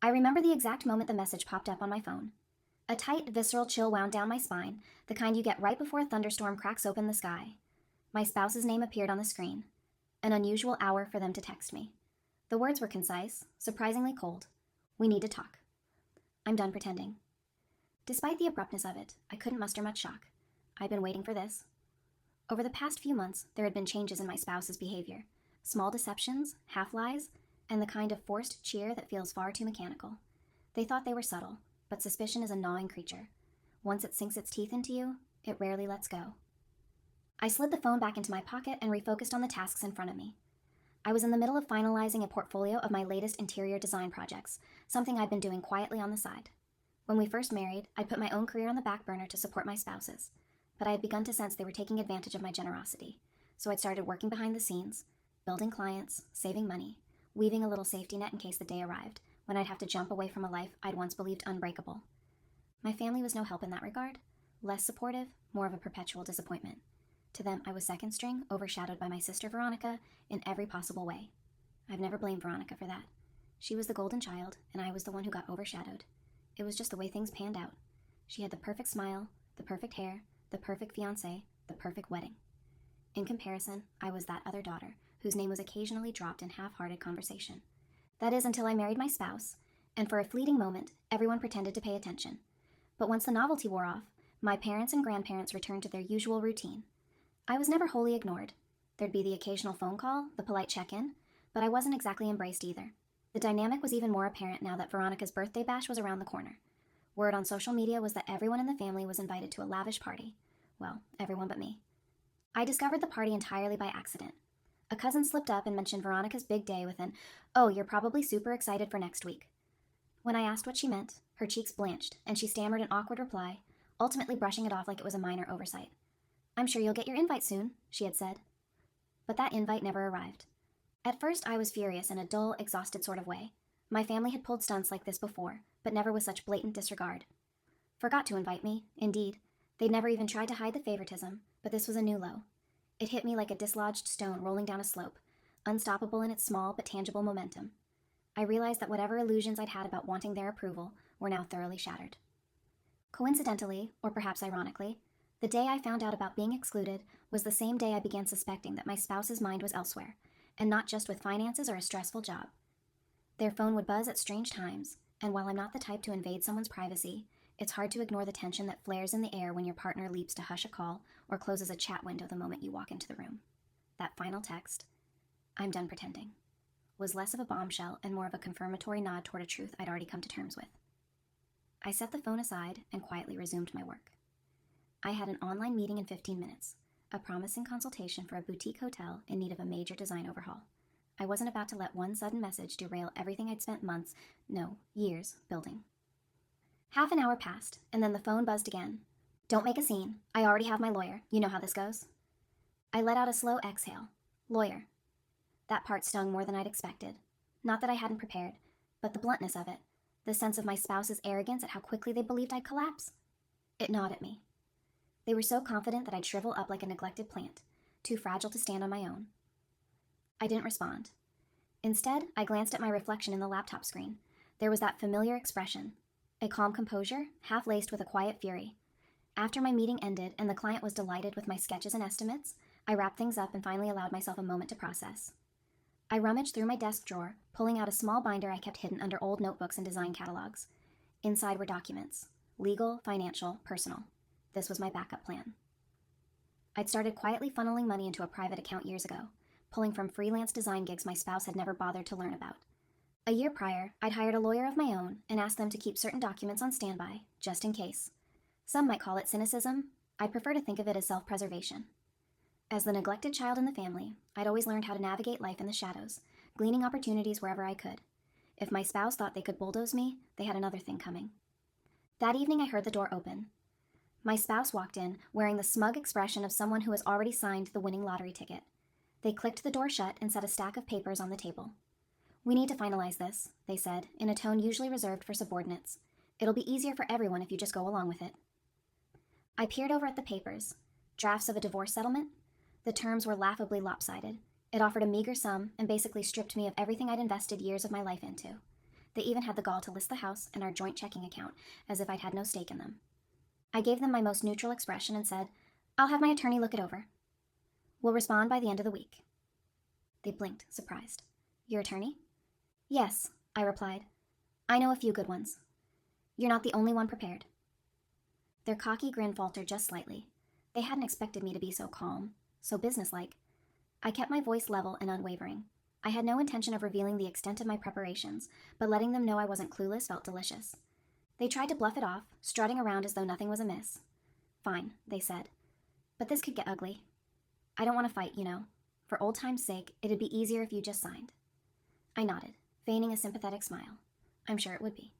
I remember the exact moment the message popped up on my phone. A tight, visceral chill wound down my spine, the kind you get right before a thunderstorm cracks open the sky. My spouse's name appeared on the screen. An unusual hour for them to text me. The words were concise, surprisingly cold. We need to talk. I'm done pretending. Despite the abruptness of it, I couldn't muster much shock. I'd been waiting for this. Over the past few months, there had been changes in my spouse's behavior. Small deceptions, half-lies, and the kind of forced cheer that feels far too mechanical. They thought they were subtle, but suspicion is a gnawing creature. Once it sinks its teeth into you, it rarely lets go. I slid the phone back into my pocket and refocused on the tasks in front of me. I was in the middle of finalizing a portfolio of my latest interior design projects, something I'd been doing quietly on the side. When we first married, I'd put my own career on the back burner to support my spouse's, but I had begun to sense they were taking advantage of my generosity, so I'd started working behind the scenes, building clients, saving money, weaving a little safety net in case the day arrived when I'd have to jump away from a life I'd once believed unbreakable. My family was no help in that regard, less supportive, more of a perpetual disappointment. To them, I was second string, overshadowed by my sister Veronica in every possible way. I've never blamed Veronica for that. She was the golden child, and I was the one who got overshadowed. It was just the way things panned out. She had the perfect smile, the perfect hair, the perfect fiancé, the perfect wedding. In comparison, I was that other daughter, whose name was occasionally dropped in half-hearted conversation. That is, until I married my spouse, and for a fleeting moment, everyone pretended to pay attention. But once the novelty wore off, my parents and grandparents returned to their usual routine. I was never wholly ignored. There'd be the occasional phone call, the polite check-in, but I wasn't exactly embraced either. The dynamic was even more apparent now that Veronica's birthday bash was around the corner. Word on social media was that everyone in the family was invited to a lavish party. Well, everyone but me. I discovered the party entirely by accident. A cousin slipped up and mentioned Veronica's big day with an, "Oh, you're probably super excited for next week." When I asked what she meant, her cheeks blanched, and she stammered an awkward reply, ultimately brushing it off like it was a minor oversight. "I'm sure you'll get your invite soon," she had said. But that invite never arrived. At first, I was furious in a dull, exhausted sort of way. My family had pulled stunts like this before, but never with such blatant disregard. Forgot to invite me, indeed. They'd never even tried to hide the favoritism, but this was a new low. It hit me like a dislodged stone rolling down a slope, unstoppable in its small but tangible momentum. I realized that whatever illusions I'd had about wanting their approval were now thoroughly shattered. Coincidentally, or perhaps ironically, the day I found out about being excluded was the same day I began suspecting that my spouse's mind was elsewhere, and not just with finances or a stressful job. Their phone would buzz at strange times, and while I'm not the type to invade someone's privacy, it's hard to ignore the tension that flares in the air when your partner leaps to hush a call or closes a chat window the moment you walk into the room. That final text, "I'm done pretending," was less of a bombshell and more of a confirmatory nod toward a truth I'd already come to terms with. I set the phone aside and quietly resumed my work. I had an online meeting in 15 minutes, a promising consultation for a boutique hotel in need of a major design overhaul. I wasn't about to let one sudden message derail everything I'd spent months, no, years, building. Half an hour passed, and then the phone buzzed again. "Don't make a scene. I already have my lawyer. You know how this goes." I let out a slow exhale. Lawyer. That part stung more than I'd expected. Not that I hadn't prepared, but the bluntness of it, the sense of my spouse's arrogance at how quickly they believed I'd collapse. It gnawed at me. They were so confident that I'd shrivel up like a neglected plant, too fragile to stand on my own. I didn't respond. Instead, I glanced at my reflection in the laptop screen. There was that familiar expression, a calm composure, half-laced with a quiet fury. After my meeting ended and the client was delighted with my sketches and estimates, I wrapped things up and finally allowed myself a moment to process. I rummaged through my desk drawer, pulling out a small binder I kept hidden under old notebooks and design catalogs. Inside were documents, legal, financial, personal. This was my backup plan. I'd started quietly funneling money into a private account years ago, pulling from freelance design gigs my spouse had never bothered to learn about. A year prior, I'd hired a lawyer of my own and asked them to keep certain documents on standby, just in case. Some might call it cynicism. I'd prefer to think of it as self-preservation. As the neglected child in the family, I'd always learned how to navigate life in the shadows, gleaning opportunities wherever I could. If my spouse thought they could bulldoze me, they had another thing coming. That evening I heard the door open. My spouse walked in, wearing the smug expression of someone who has already signed the winning lottery ticket. They clicked the door shut and set a stack of papers on the table. "We need to finalize this," they said, in a tone usually reserved for subordinates. "It'll be easier for everyone if you just go along with it." I peered over at the papers. Drafts of a divorce settlement? The terms were laughably lopsided. It offered a meager sum and basically stripped me of everything I'd invested years of my life into. They even had the gall to list the house and our joint checking account as if I'd had no stake in them. I gave them my most neutral expression and said, "I'll have my attorney look it over. We'll respond by the end of the week." They blinked, surprised. "Your attorney?" "Yes," I replied. "I know a few good ones. You're not the only one prepared." Their cocky grin faltered just slightly. They hadn't expected me to be so calm, so businesslike. I kept my voice level and unwavering. I had no intention of revealing the extent of my preparations, but letting them know I wasn't clueless felt delicious. They tried to bluff it off, strutting around as though nothing was amiss. "Fine," they said. "But this could get ugly. I don't want to fight, you know. For old time's sake, it'd be easier if you just signed." I nodded, feigning a sympathetic smile. I'm sure it would be.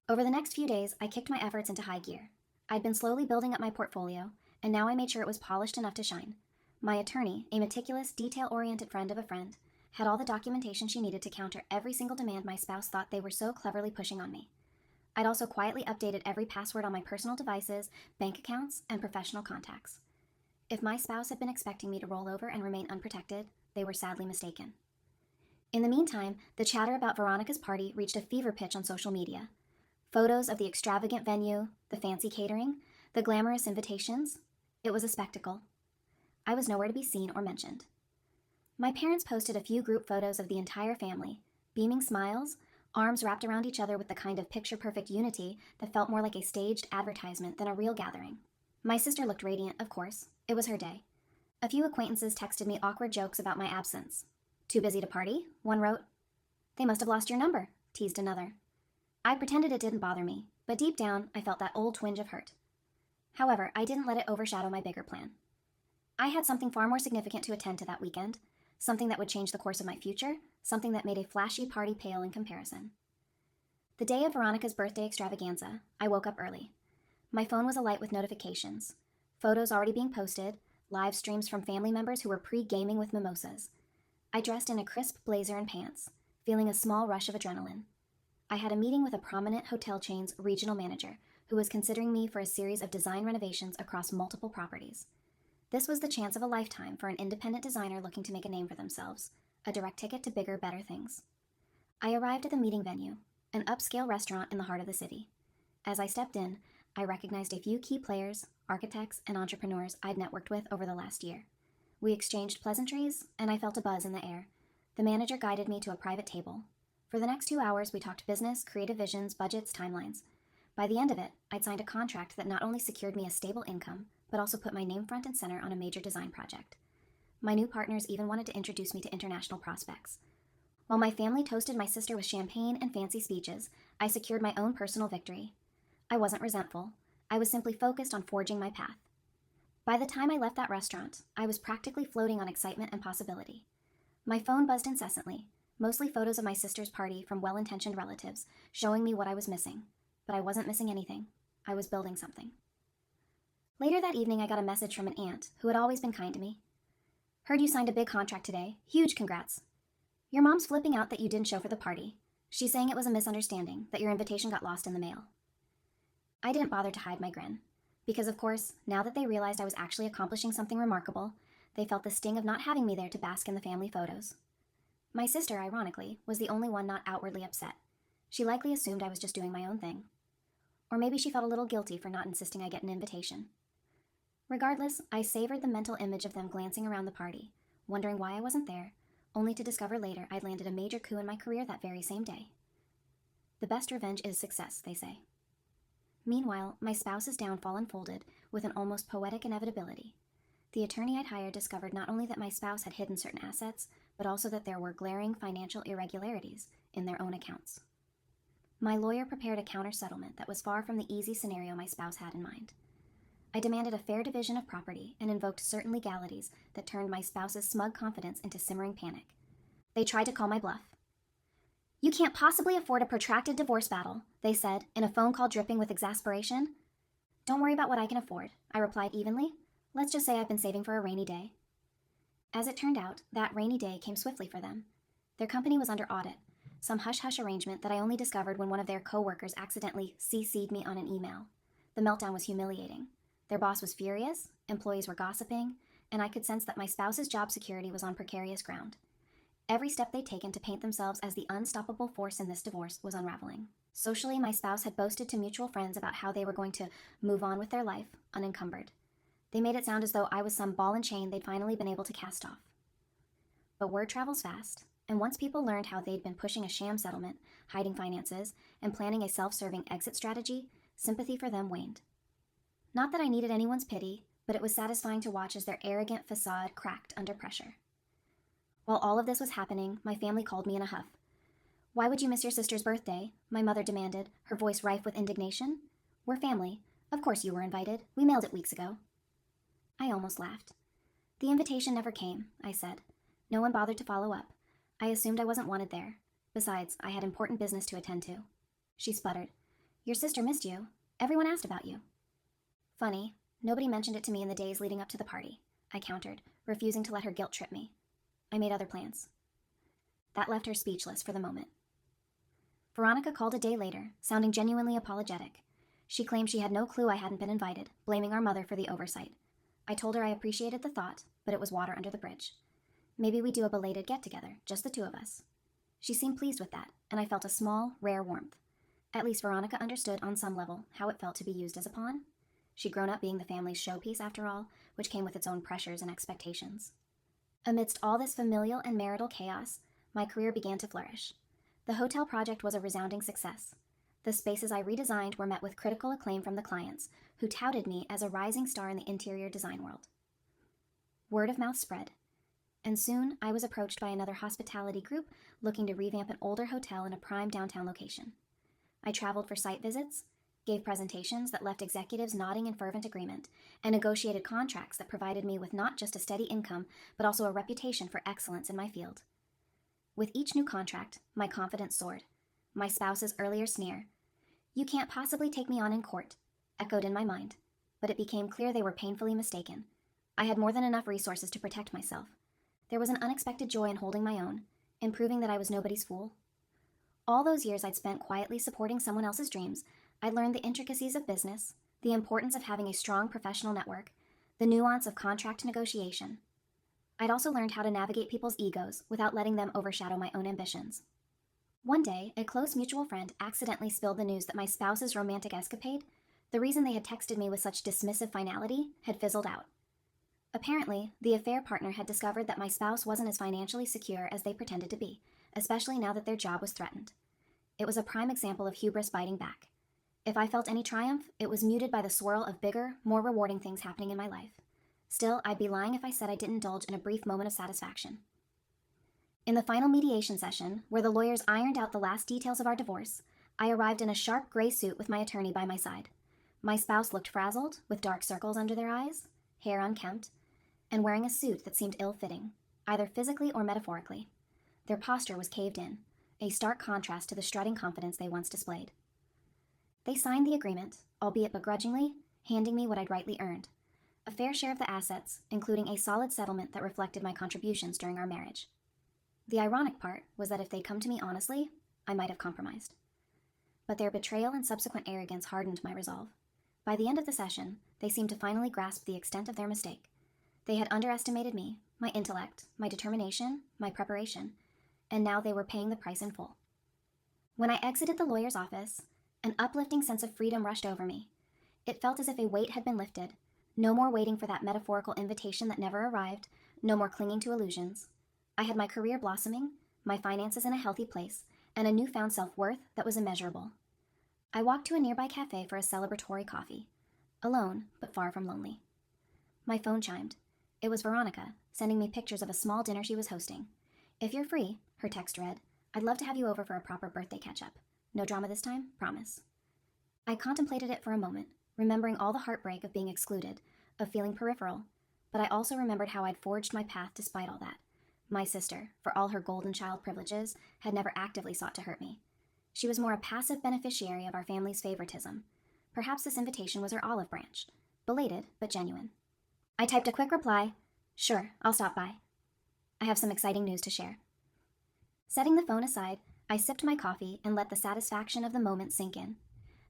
Over the next few days, I kicked my efforts into high gear. I'd been slowly building up my portfolio, and now I made sure it was polished enough to shine. My attorney, a meticulous, detail-oriented friend of a friend, had all the documentation she needed to counter every single demand my spouse thought they were so cleverly pushing on me. I'd also quietly updated every password on my personal devices, bank accounts, and professional contacts. If my spouse had been expecting me to roll over and remain unprotected, they were sadly mistaken. In the meantime, the chatter about Veronica's party reached a fever pitch on social media. Photos of the extravagant venue, the fancy catering, the glamorous invitations. It was a spectacle. I was nowhere to be seen or mentioned. My parents posted a few group photos of the entire family, beaming smiles, arms wrapped around each other with the kind of picture-perfect unity that felt more like a staged advertisement than a real gathering. My sister looked radiant, of course. It was her day. A few acquaintances texted me awkward jokes about my absence. "Too busy to party?" one wrote. "They must have lost your number," teased another. I pretended it didn't bother me, but deep down, I felt that old twinge of hurt. However, I didn't let it overshadow my bigger plan. I had something far more significant to attend to that weekend, something that would change the course of my future, something that made a flashy party pale in comparison. The day of Veronica's birthday extravaganza, I woke up early. My phone was alight with notifications, photos already being posted, live streams from family members who were pre-gaming with mimosas. I dressed in a crisp blazer and pants, feeling a small rush of adrenaline. I had a meeting with a prominent hotel chain's regional manager, who was considering me for a series of design renovations across multiple properties. This was the chance of a lifetime for an independent designer looking to make a name for themselves, a direct ticket to bigger, better things. I arrived at the meeting venue, an upscale restaurant in the heart of the city. As I stepped in, I recognized a few key players, architects, and entrepreneurs I'd networked with over the last year. We exchanged pleasantries, and I felt a buzz in the air. The manager guided me to a private table. For the next 2 hours, we talked business, creative visions, budgets, timelines. By the end of it, I'd signed a contract that not only secured me a stable income, but also put my name front and center on a major design project. My new partners even wanted to introduce me to international prospects. While my family toasted my sister with champagne and fancy speeches, I secured my own personal victory. I wasn't resentful. I was simply focused on forging my path. By the time I left that restaurant, I was practically floating on excitement and possibility. My phone buzzed incessantly, mostly photos of my sister's party from well-intentioned relatives, showing me what I was missing. But I wasn't missing anything. I was building something. Later that evening, I got a message from an aunt who had always been kind to me. "Heard you signed a big contract today. Huge congrats. Your mom's flipping out that you didn't show for the party. She's saying it was a misunderstanding, that your invitation got lost in the mail." I didn't bother to hide my grin, because of course, now that they realized I was actually accomplishing something remarkable, they felt the sting of not having me there to bask in the family photos. My sister, ironically, was the only one not outwardly upset. She likely assumed I was just doing my own thing. Or maybe she felt a little guilty for not insisting I get an invitation. Regardless, I savored the mental image of them glancing around the party, wondering why I wasn't there, only to discover later I'd landed a major coup in my career that very same day. The best revenge is success, they say. Meanwhile, my spouse's downfall unfolded with an almost poetic inevitability. The attorney I'd hired discovered not only that my spouse had hidden certain assets, but also that there were glaring financial irregularities in their own accounts. My lawyer prepared a counter-settlement that was far from the easy scenario my spouse had in mind. I demanded a fair division of property and invoked certain legalities that turned my spouse's smug confidence into simmering panic. They tried to call my bluff. "You can't possibly afford a protracted divorce battle," they said, in a phone call dripping with exasperation. "Don't worry about what I can afford," I replied evenly. "Let's just say I've been saving for a rainy day." As it turned out, that rainy day came swiftly for them. Their company was under audit, some hush-hush arrangement that I only discovered when one of their co-workers accidentally CC'd me on an email. The meltdown was humiliating. Their boss was furious, employees were gossiping, and I could sense that my spouse's job security was on precarious ground. Every step they'd taken to paint themselves as the unstoppable force in this divorce was unraveling. Socially, my spouse had boasted to mutual friends about how they were going to move on with their life, unencumbered. They made it sound as though I was some ball and chain they'd finally been able to cast off. But word travels fast, and once people learned how they'd been pushing a sham settlement, hiding finances, and planning a self-serving exit strategy, sympathy for them waned. Not that I needed anyone's pity, but it was satisfying to watch as their arrogant facade cracked under pressure. While all of this was happening, my family called me in a huff. "Why would you miss your sister's birthday?" my mother demanded, her voice rife with indignation. "We're family. Of course you were invited. We mailed it weeks ago." I almost laughed. "The invitation never came," I said. No one bothered to follow up. I assumed I wasn't wanted there. Besides, I had important business to attend to. She sputtered. "Your sister missed you. Everyone asked about you." "Funny. Nobody mentioned it to me in the days leading up to the party," I countered, refusing to let her guilt trip me. I made other plans. That left her speechless for the moment. Veronica called a day later, sounding genuinely apologetic. She claimed she had no clue I hadn't been invited, blaming our mother for the oversight. I told her I appreciated the thought, but it was water under the bridge. Maybe we'd do a belated get-together, just the two of us. She seemed pleased with that, and I felt a small, rare warmth. At least Veronica understood on some level how it felt to be used as a pawn. She'd grown up being the family's showpiece, after all, which came with its own pressures and expectations. Amidst all this familial and marital chaos, my career began to flourish. The hotel project was a resounding success. The spaces I redesigned were met with critical acclaim from the clients, who touted me as a rising star in the interior design world. Word of mouth spread, and soon I was approached by another hospitality group looking to revamp an older hotel in a prime downtown location. I traveled for site visits, gave presentations that left executives nodding in fervent agreement, and negotiated contracts that provided me with not just a steady income, but also a reputation for excellence in my field. With each new contract, my confidence soared. My spouse's earlier sneer, "You can't possibly take me on in court," echoed in my mind, but it became clear they were painfully mistaken. I had more than enough resources to protect myself. There was an unexpected joy in holding my own, in proving that I was nobody's fool. All those years I'd spent quietly supporting someone else's dreams, I'd learned the intricacies of business, the importance of having a strong professional network, the nuance of contract negotiation. I'd also learned how to navigate people's egos without letting them overshadow my own ambitions. One day, a close mutual friend accidentally spilled the news that my spouse's romantic escapade, the reason they had texted me with such dismissive finality, had fizzled out. Apparently, the affair partner had discovered that my spouse wasn't as financially secure as they pretended to be, especially now that their job was threatened. It was a prime example of hubris biting back. If I felt any triumph, it was muted by the swirl of bigger, more rewarding things happening in my life. Still, I'd be lying if I said I didn't indulge in a brief moment of satisfaction. In the final mediation session, where the lawyers ironed out the last details of our divorce, I arrived in a sharp gray suit with my attorney by my side. My spouse looked frazzled, with dark circles under their eyes, hair unkempt, and wearing a suit that seemed ill-fitting, either physically or metaphorically. Their posture was caved in, a stark contrast to the strutting confidence they once displayed. They signed the agreement, albeit begrudgingly, handing me what I'd rightly earned, a fair share of the assets, including a solid settlement that reflected my contributions during our marriage. The ironic part was that if they'd come to me honestly, I might have compromised. But their betrayal and subsequent arrogance hardened my resolve. By the end of the session, they seemed to finally grasp the extent of their mistake. They had underestimated me, my intellect, my determination, my preparation, and now they were paying the price in full. When I exited the lawyer's office, an uplifting sense of freedom rushed over me. It felt as if a weight had been lifted. No more waiting for that metaphorical invitation that never arrived, no more clinging to illusions. I had my career blossoming, my finances in a healthy place, and a newfound self-worth that was immeasurable. I walked to a nearby cafe for a celebratory coffee, alone, but far from lonely. My phone chimed. It was Veronica, sending me pictures of a small dinner she was hosting. "If you're free," her text read, "I'd love to have you over for a proper birthday catch-up. No drama this time, promise." I contemplated it for a moment, remembering all the heartbreak of being excluded, of feeling peripheral, but I also remembered how I'd forged my path despite all that. My sister, for all her golden child privileges, had never actively sought to hurt me. She was more a passive beneficiary of our family's favoritism. Perhaps this invitation was her olive branch. Belated, but genuine. I typed a quick reply, "Sure, I'll stop by. I have some exciting news to share." Setting the phone aside, I sipped my coffee and let the satisfaction of the moment sink in.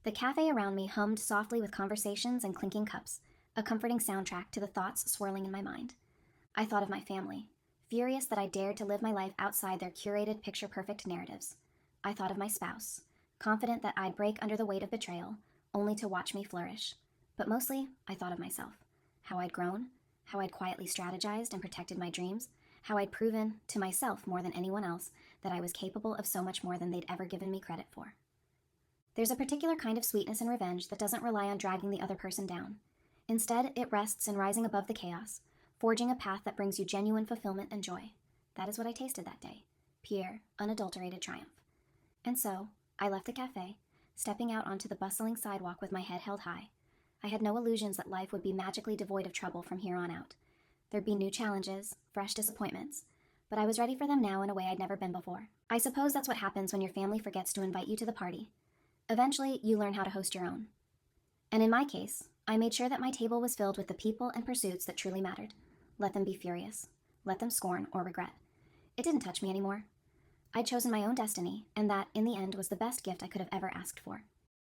The cafe around me hummed softly with conversations and clinking cups, a comforting soundtrack to the thoughts swirling in my mind. I thought of my family, Furious that I dared to live my life outside their curated, picture-perfect narratives. I thought of my spouse, confident that I'd break under the weight of betrayal, only to watch me flourish. But mostly, I thought of myself. How I'd grown, how I'd quietly strategized and protected my dreams, how I'd proven, to myself more than anyone else, that I was capable of so much more than they'd ever given me credit for. There's a particular kind of sweetness in revenge that doesn't rely on dragging the other person down. Instead, it rests in rising above the chaos, forging a path that brings you genuine fulfillment and joy. That is what I tasted that day. Pure, unadulterated triumph. And so, I left the cafe, stepping out onto the bustling sidewalk with my head held high. I had no illusions that life would be magically devoid of trouble from here on out. There'd be new challenges, fresh disappointments, but I was ready for them now in a way I'd never been before. I suppose that's what happens when your family forgets to invite you to the party. Eventually, you learn how to host your own. And in my case, I made sure that my table was filled with the people and pursuits that truly mattered. Let them be furious. Let them scorn or regret. It didn't touch me anymore. I'd chosen my own destiny, and that, in the end, was the best gift I could have ever asked for.